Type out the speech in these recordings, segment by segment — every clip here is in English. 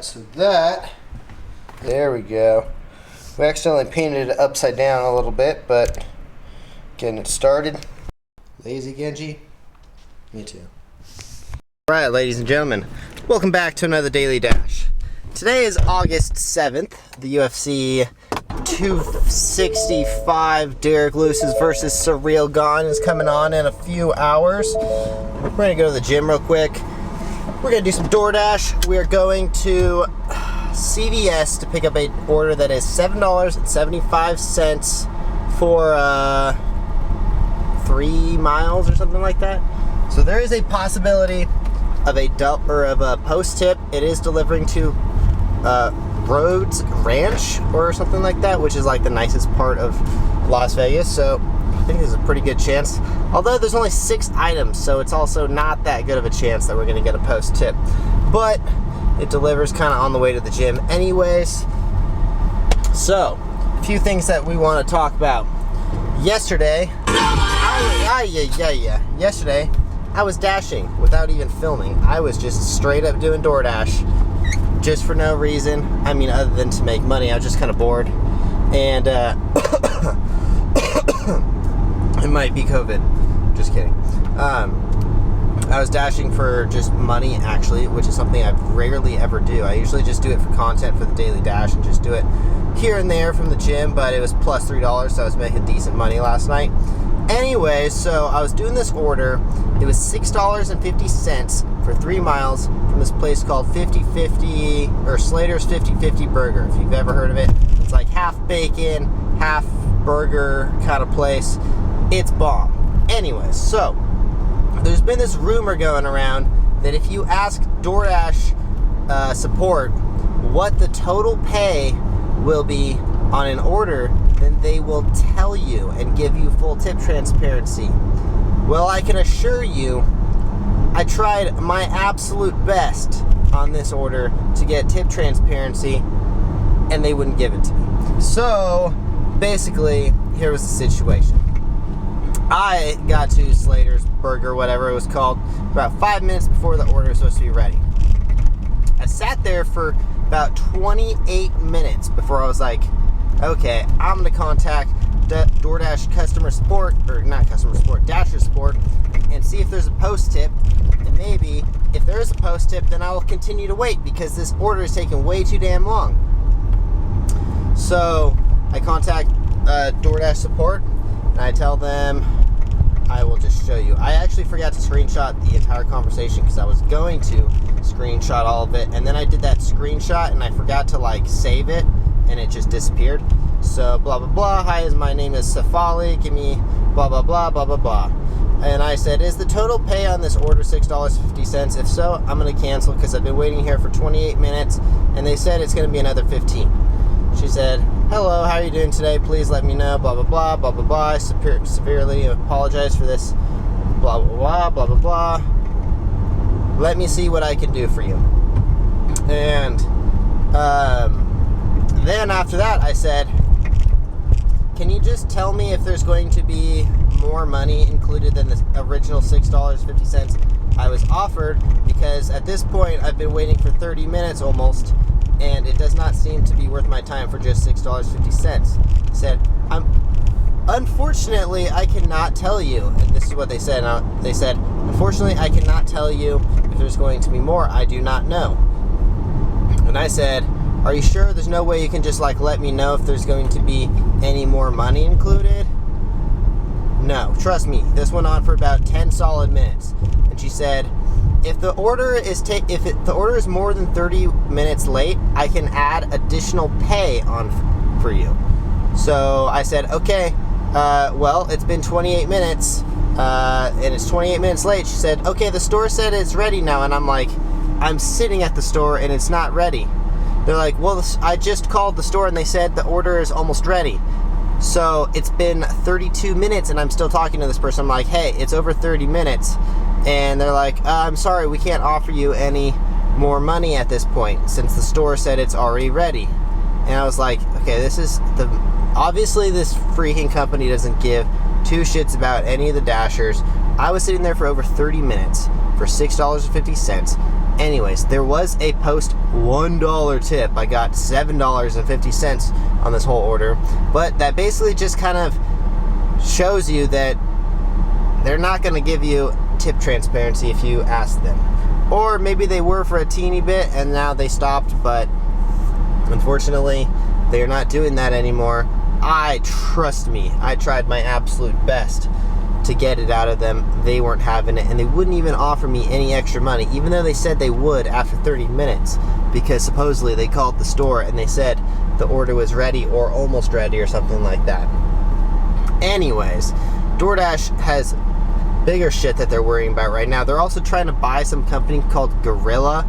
Alright, so there we go. We accidentally painted it upside down a little bit, but getting it started. Lazy Genji? Me too. Alright, ladies and gentlemen, welcome back to another Daily Dash. Today is August 7th. The UFC 265 Derek Lewis's versus Surreal Gone is coming on in a few hours. We're going to go to the gym real quick. We're going to do some Doordash. We are going to CVS to pick up an order that is $7.75 for 3 miles or something like that. So there is a possibility of a post tip. It is delivering to Rhodes Ranch or something like that, which is like the nicest part of Las Vegas. So I think there's a pretty good chance. Although there's only 6 items, so it's also not that good of a chance that we're going to get a post tip. But it delivers kind of on the way to the gym anyways. So, a few things that we want to talk about. Yesterday, yesterday, I was dashing without even filming. I was just straight up doing Doordash, just for no reason. I mean, other than to make money. I was just kind of bored. And, it might be COVID. Just kidding. I was dashing for just money, actually, which is something I rarely ever do. I usually just do it for content for the Daily Dash and just do it here and there from the gym, but it was plus $3, so I was making decent money last night. Anyway, so I was doing this order. It was $6.50 for 3 miles from this place called 50/50, or Slater's 50/50 Burger, if you've ever heard of it. It's like half bacon, half burger kind of place. It's bomb. Anyway, so there's been this rumor going around that if you ask Doordash support what the total pay will be on an order, then they will tell you and give you full tip transparency. Well, I can assure you, I tried my absolute best on this order to get tip transparency, and they wouldn't give it to me. So, basically, here was the situation. I got to Slater's Burger, whatever it was called, about 5 minutes before the order was supposed to be ready. I sat there for about 28 minutes before I was like, okay, I'm going to contact Doordash customer support, or not customer support, Dasher support, and see if there's a post tip. And maybe if there is a post tip, then I will continue to wait because this order is taking way too damn long. So I contact Doordash support and I tell them, I will just show you. I actually forgot to screenshot the entire conversation because I was going to screenshot all of it, and then I did that screenshot and I forgot to like save it, and it just disappeared. So blah blah blah. Hi, my name is Safali. Give me blah blah blah blah blah blah. And I said, is the total pay on this order $6.50? If so, I'm gonna cancel because I've been waiting here for 28 minutes, and they said it's gonna be another 15. She said, hello, how are you doing today? Please let me know, blah, blah, blah, blah, blah, blah. I severely apologize for this, blah, blah, blah, blah, blah, blah. Let me see what I can do for you. And then after that, I said, can you just tell me if there's going to be more money included than the original $6.50 I was offered? Because at this point, I've been waiting for 30 minutes almost, and it does not seem to be worth my time for just $6.50. Said, unfortunately, I cannot tell you, and this is what they said. They said, unfortunately, I cannot tell you if there's going to be more. I do not know. And I said, are you sure there's no way you can just like let me know if there's going to be any more money included? No, trust me. This went on for about 10 solid minutes. And she said, if the order is more than 30 minutes late, I can add additional pay on for you. So I said, okay, well, it's been 28 minutes, and it's 28 minutes late. She said, okay, the store said it's ready now. And I'm like, I'm sitting at the store and it's not ready. They're like, well, I just called the store and they said the order is almost ready. So it's been 32 minutes and I'm still talking to this person. I'm like, hey, it's over 30 minutes. And they're like, I'm sorry, we can't offer you any more money at this point since the store said it's already ready. And I was like, okay, obviously this freaking company doesn't give two shits about any of the Dashers. I was sitting there for over 30 minutes for $6.50, Anyways, there was a post $1 tip. I got $7.50 on this whole order, but that basically just kind of shows you that they're not going to give you tip transparency if you ask them. Or maybe they were for a teeny bit and now they stopped, but unfortunately they're not doing that anymore. Trust me, I tried my absolute best to get it out of them. They weren't having it, and they wouldn't even offer me any extra money, even though they said they would after 30 minutes, because supposedly they called the store and they said the order was ready or almost ready or something like that. Anyways, DoorDash has bigger shit that they're worrying about right now. They're also trying to buy some company called Gorilla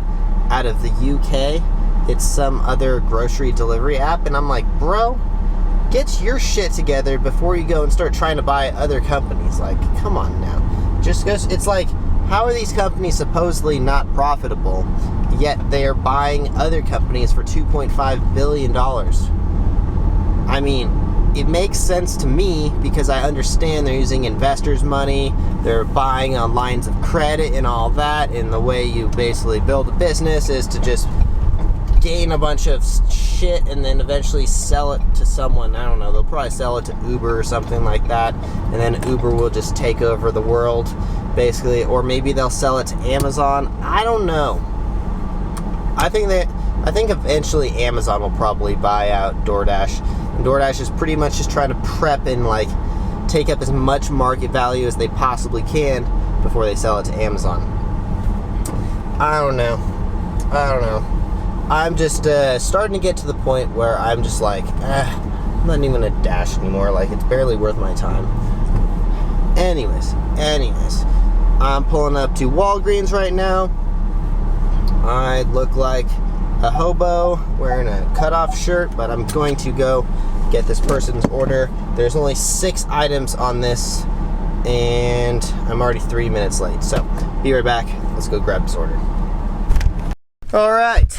out of the UK. It's some other grocery delivery app, and I'm like, bro, get your shit together before you go and start trying to buy other companies. Like, come on now. Just goes. It's like, how are these companies supposedly not profitable, yet they are buying other companies for $2.5 billion? I mean, it makes sense to me because I understand they're using investors' money, they're buying on lines of credit and all that, and the way you basically build a business is to just gain a bunch of shit and then eventually sell it to someone. I don't know, they'll probably sell it to Uber or something like that, and then Uber will just take over the world, basically, or maybe they'll sell it to Amazon. I don't know. I think eventually Amazon will probably buy out DoorDash. And DoorDash is pretty much just trying to prep and like take up as much market value as they possibly can before they sell it to Amazon. I don't know. I'm just starting to get to the point where I'm just like, I'm not even gonna dash anymore. Like, it's barely worth my time. Anyways, I'm pulling up to Walgreens right now. I look like a hobo wearing a cutoff shirt, but I'm going to go get this person's order. There's only 6 items on this, and I'm already 3 minutes late. So, be right back. Let's go grab this order. All right.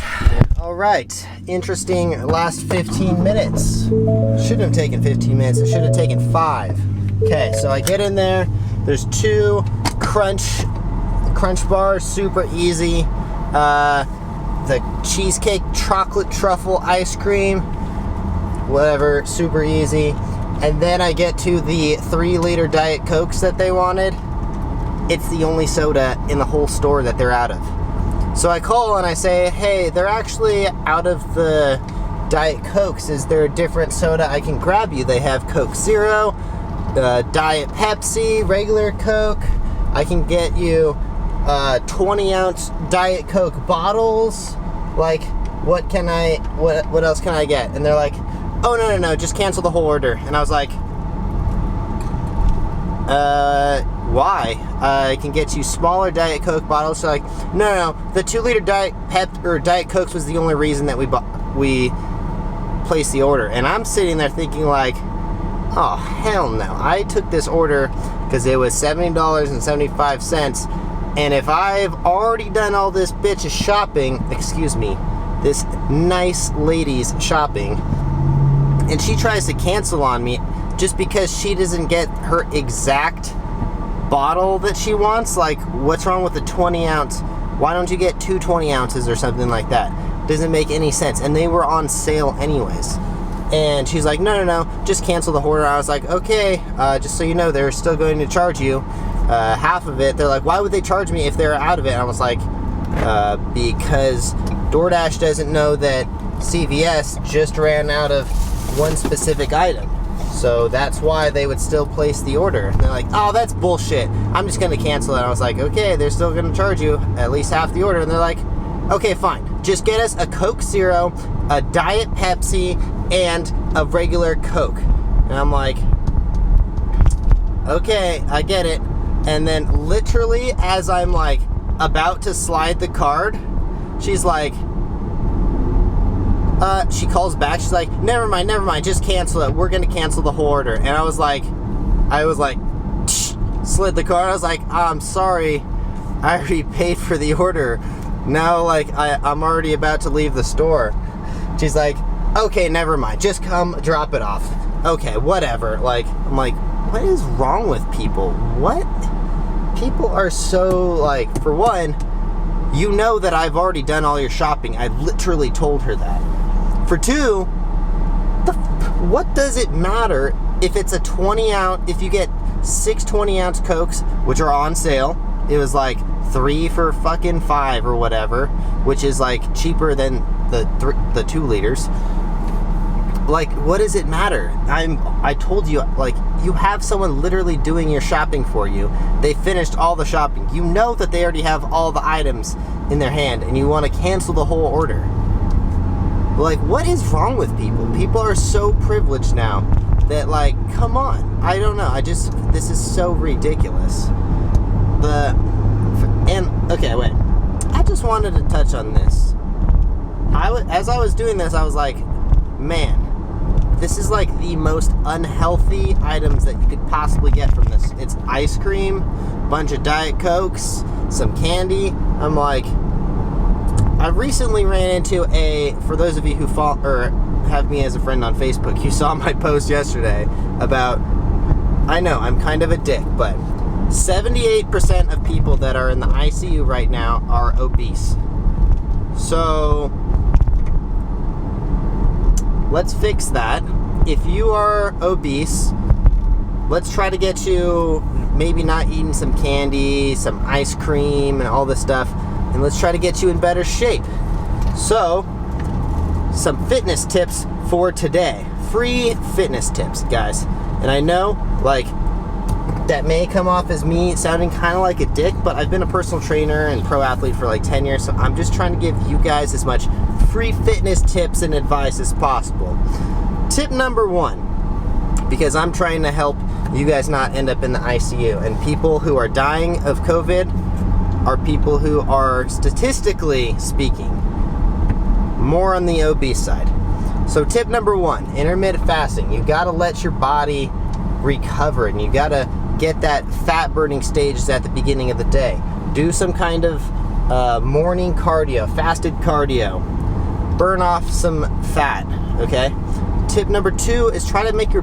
Interesting last 15 minutes. Shouldn't have taken 15 minutes. It should have taken 5. Okay, so I get in there. There's 2 crunch bars, super easy. The cheesecake chocolate truffle ice cream, whatever, super easy. And then I get to the 3-liter Diet Cokes that they wanted. It's the only soda in the whole store that they're out of. So I call and I say, hey, they're actually out of the Diet Cokes. Is there a different soda I can grab you? They have Coke Zero, Diet Pepsi, regular Coke. I can get you 20-ounce Diet Coke bottles. Like, what else can I get? And they're like, oh, no, just cancel the whole order. And I was like, why? I can get you smaller Diet Coke bottles. So like, no, the 2-liter Diet Cokes was the only reason that we placed the order. And I'm sitting there thinking like, oh, hell no. I took this order because it was $70.75. And if I've already done all this bitch's shopping, this nice lady's shopping, and she tries to cancel on me just because she doesn't get her exact bottle that she wants, like, what's wrong with the 20-ounce? Why don't you get 2 20 ounces or something like that? Doesn't make any sense. And they were on sale anyways. And she's like, no, just cancel the order. I was like, okay, just so you know, they're still going to charge you half of it. They're like, why would they charge me if they're out of it? And I was like, because DoorDash doesn't know that CVS just ran out of one specific item. So that's why they would still place the order. And they're like, oh, that's bullshit. I'm just going to cancel it. And I was like, okay, they're still going to charge you at least half the order. And they're like, okay, fine. Just get us a Coke Zero, a Diet Pepsi, and a regular Coke. And I'm like, okay, I get it. And then literally as I'm like about to slide the card, she's like, she calls back. She's like, never mind, just cancel it. We're gonna cancel the whole order. And I was like, slid the card. I was like, I'm sorry, I already paid for the order. Now, like, I'm already about to leave the store. She's like, okay, never mind. Just come drop it off. Okay, whatever. Like, I'm like, what is wrong with people? What? People are so, like, for one, you know that I've already done all your shopping. I literally told her that. For 2, what does it matter if it's a 20 ounce, if you get 6 20-ounce Cokes, which are on sale. It was like 3 for fucking $5 or whatever, which is like cheaper than the 2 liters. Like, what does it matter? I told you, like, you have someone literally doing your shopping for you. They finished all the shopping. You know that they already have all the items in their hand, and you want to cancel the whole order. Like, what is wrong with people? People are so privileged now that, like, come on. I don't know. This is so ridiculous. Okay, wait. I just wanted to touch on this. As I was doing this, I was like, man, this is like the most unhealthy items that you could possibly get from this. It's ice cream, bunch of Diet Cokes, some candy. I'm like, I recently ran into for those of you who have me as a friend on Facebook, you saw my post yesterday about, I know, I'm kind of a dick, but 78% of people that are in the ICU right now are obese. So, let's fix that. If you are obese, let's try to get you maybe not eating some candy, some ice cream, and all this stuff, and let's try to get you in better shape. So, some fitness tips for today. Free fitness tips, guys. And I know, like, that may come off as me sounding kind of like a dick, but I've been a personal trainer and pro athlete for like 10 years, so I'm just trying to give you guys as much free fitness tips and advice as possible. Tip number 1, because I'm trying to help you guys not end up in the ICU, and people who are dying of COVID are people who are, statistically speaking, more on the obese side. So tip number 1, intermittent fasting. You gotta let your body recover, and you gotta get that fat burning stages at the beginning of the day. Do some kind of morning cardio, fasted cardio. Burn off some fat, okay? Tip number 2 is try to make your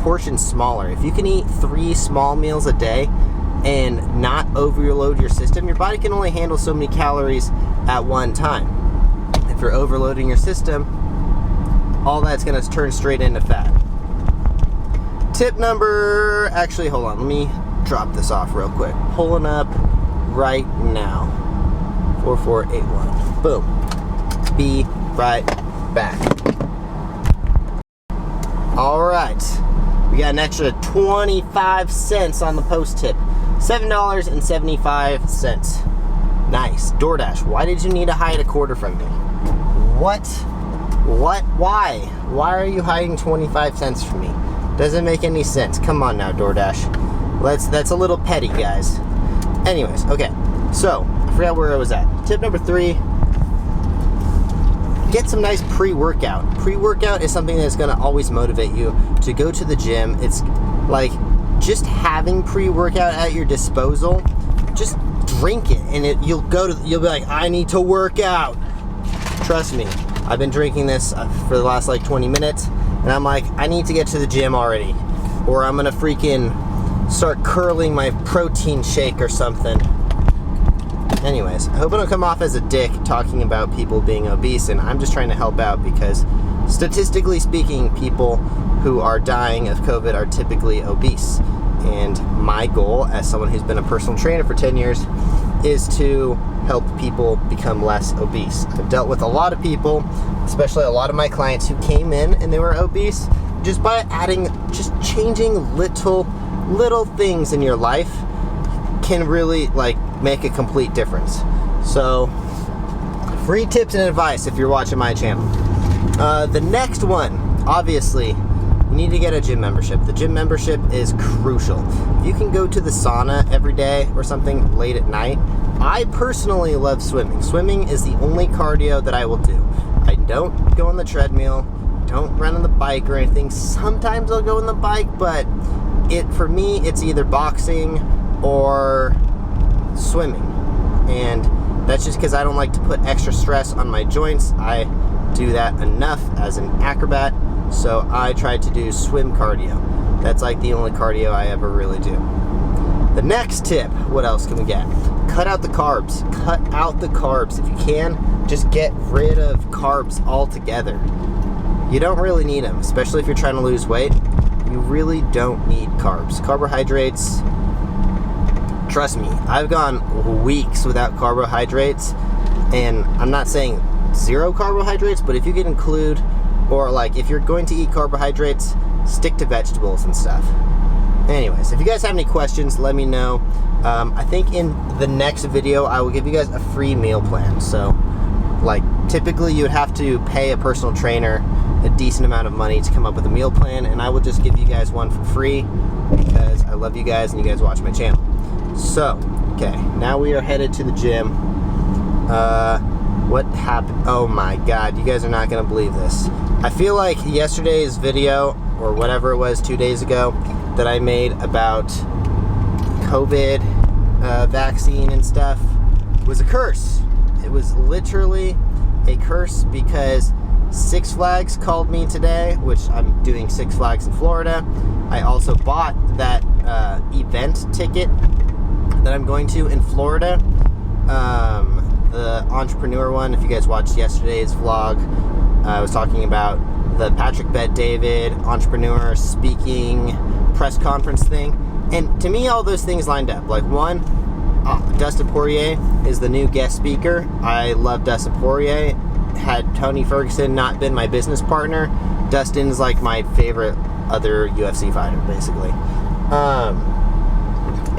portions smaller. If you can eat 3 small meals a day and not overload your system, your body can only handle so many calories at one time. If you're overloading your system, all that's gonna turn straight into fat. Actually, hold on, let me drop this off real quick. Pulling up right now. 4481. Boom. Be right back. Alright. We got an extra 25 cents on the post tip. $7.75. Nice. Doordash, why did you need to hide a quarter from me? What? Why? Why are you hiding 25 cents from me? Doesn't make any sense. Come on now, Doordash. That's a little petty, guys. Anyways, okay. So, I forgot where I was at. Tip number 3, get some nice pre-workout. Pre-workout is something that's going to always motivate you to go to the gym. It's like just having pre-workout at your disposal. Just drink it, and you'll be like, I need to work out. Trust me, I've been drinking this for the last like 20 minutes, and I'm like, I need to get to the gym already, or I'm gonna freaking start curling my protein shake or something. Anyways, I hope I don't come off as a dick talking about people being obese, and I'm just trying to help out because statistically speaking, people who are dying of COVID are typically obese. And my goal as someone who's been a personal trainer for 10 years is to help people become less obese. I've dealt with a lot of people, especially a lot of my clients who came in and they were obese, just by just changing little things in your life can really like make a complete difference. So, free tips and advice if you're watching my channel. The next one, obviously, you need to get a gym membership. The gym membership is crucial. If you can go to the sauna every day or something late at night, I personally love swimming. Swimming is the only cardio that I will do. I don't go on the treadmill, don't run on the bike or anything. Sometimes I'll go on the bike, but for me, it's either boxing or swimming. And that's just because I don't like to put extra stress on my joints. I do that enough as an acrobat, so I try to do swim cardio. That's like the only cardio I ever really do. The next tip, what else can we get? cut out the carbs. Cut out the carbs. If you can, just get rid of carbs altogether. You don't really need them, especially if you're trying to lose weight. You really don't need carbs. Carbohydrates, trust me, I've gone weeks without carbohydrates, and I'm not saying zero carbohydrates, but if you can include, or like if you're going to eat carbohydrates, stick to vegetables and stuff. Anyways, if you guys have any questions, let me know. I think in the next video, I will give you guys a free meal plan. So, like, typically you would have to pay a personal trainer a decent amount of money to come up with a meal plan, and I will just give you guys one for free because I love you guys and you guys watch my channel. So, okay, now we are headed to the gym. What happened? Oh my God, you guys are not gonna believe this. I feel like yesterday's video, or whatever it was 2 days ago, that I made about COVID vaccine and stuff was a curse. It was literally a curse because Six Flags called me today, which I'm doing Six Flags in Florida. I also bought that event ticket that I'm going to in Florida. The entrepreneur one, if you guys watched yesterday's vlog, I was talking about the Patrick Bet-David entrepreneur speaking press conference thing, and to me all those things lined up. Like, one, Dustin Poirier is the new guest speaker. I love Dustin Poirier. Had Tony Ferguson not been my business partner, Dustin's like my favorite other UFC fighter, basically.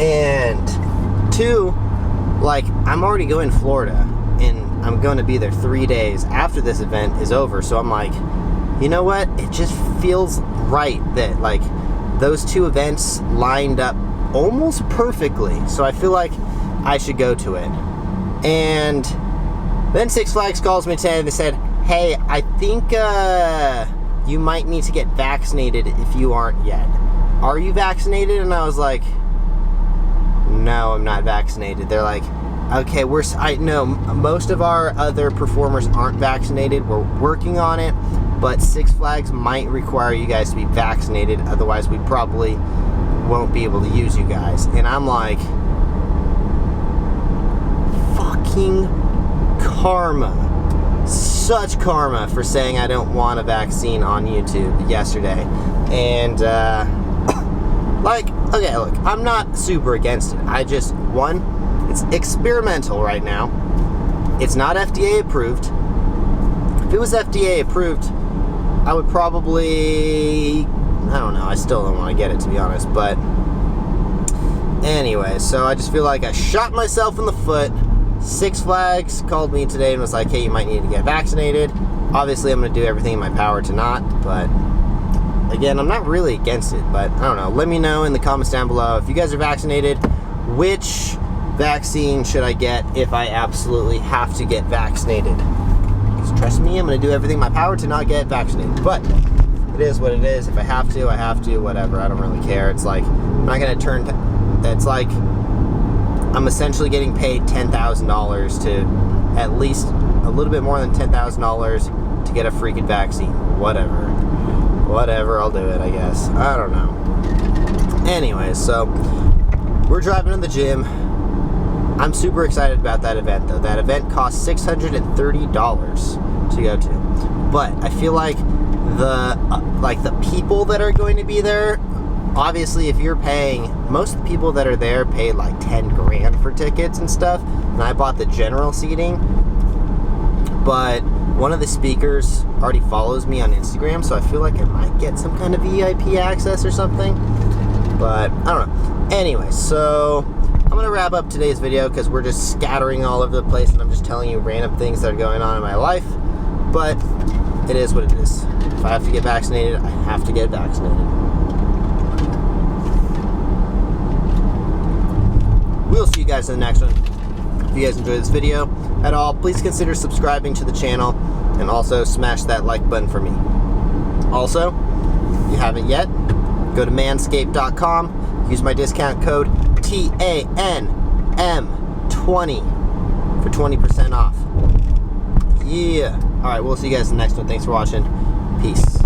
And two, like, I'm already going to Florida, and I'm going to be there 3 days after this event is over, so I'm like, you know what, it just feels right that, like, those two events lined up almost perfectly, so I feel like I should go to it. And then Six Flags calls me today and they said, hey, I think you might need to get vaccinated if you aren't yet. Are you vaccinated? And I was like, no, I'm not vaccinated. They're like, okay, I know most of our other performers aren't vaccinated. We're working on it, but Six Flags might require you guys to be vaccinated. Otherwise, we probably won't be able to use you guys. And I'm like, fucking karma. Such karma for saying I don't want a vaccine on YouTube yesterday. And, like, okay, look, I'm not super against it. I just, one, it's experimental right now. It's not FDA approved. If it was FDA approved, I would probably, I don't know, I still don't want to get it, to be honest, but anyway, so I just feel like I shot myself in the foot. Six Flags called me today and was like, hey, you might need to get vaccinated. Obviously, I'm going to do everything in my power to not, but again, I'm not really against it, but I don't know. Let me know in the comments down below if you guys are vaccinated. Which vaccine should I get if I absolutely have to get vaccinated? Because trust me, I'm going to do everything in my power to not get vaccinated. But it is what it is. If I have to, I have to. Whatever. I don't really care. It's like, I'm not going to turn... It's like, I'm essentially getting paid $10,000 to, at least a little bit more than $10,000 to get a freaking vaccine. Whatever, I'll do it, I guess. I don't know. Anyways, so we're driving to the gym. I'm super excited about that event, though. That event costs $630 to go to. But I feel like the people that are going to be there, obviously, if you're paying, most of the people that are there pay like 10 grand for tickets and stuff, and I bought the general seating, but one of the speakers already follows me on Instagram, so I feel like I might get some kind of VIP access or something, but I don't know. Anyway, so I'm going to wrap up today's video because we're just scattering all over the place, and I'm just telling you random things that are going on in my life, but it is what it is. If I have to get vaccinated, I have to get vaccinated. We'll see you guys in the next one. If you guys enjoyed this video at all, please consider subscribing to the channel and also smash that like button for me. Also, if you haven't yet, go to manscaped.com, use my discount code TANM20 for 20% off. Yeah. Alright, we'll see you guys in the next one. Thanks for watching. Peace.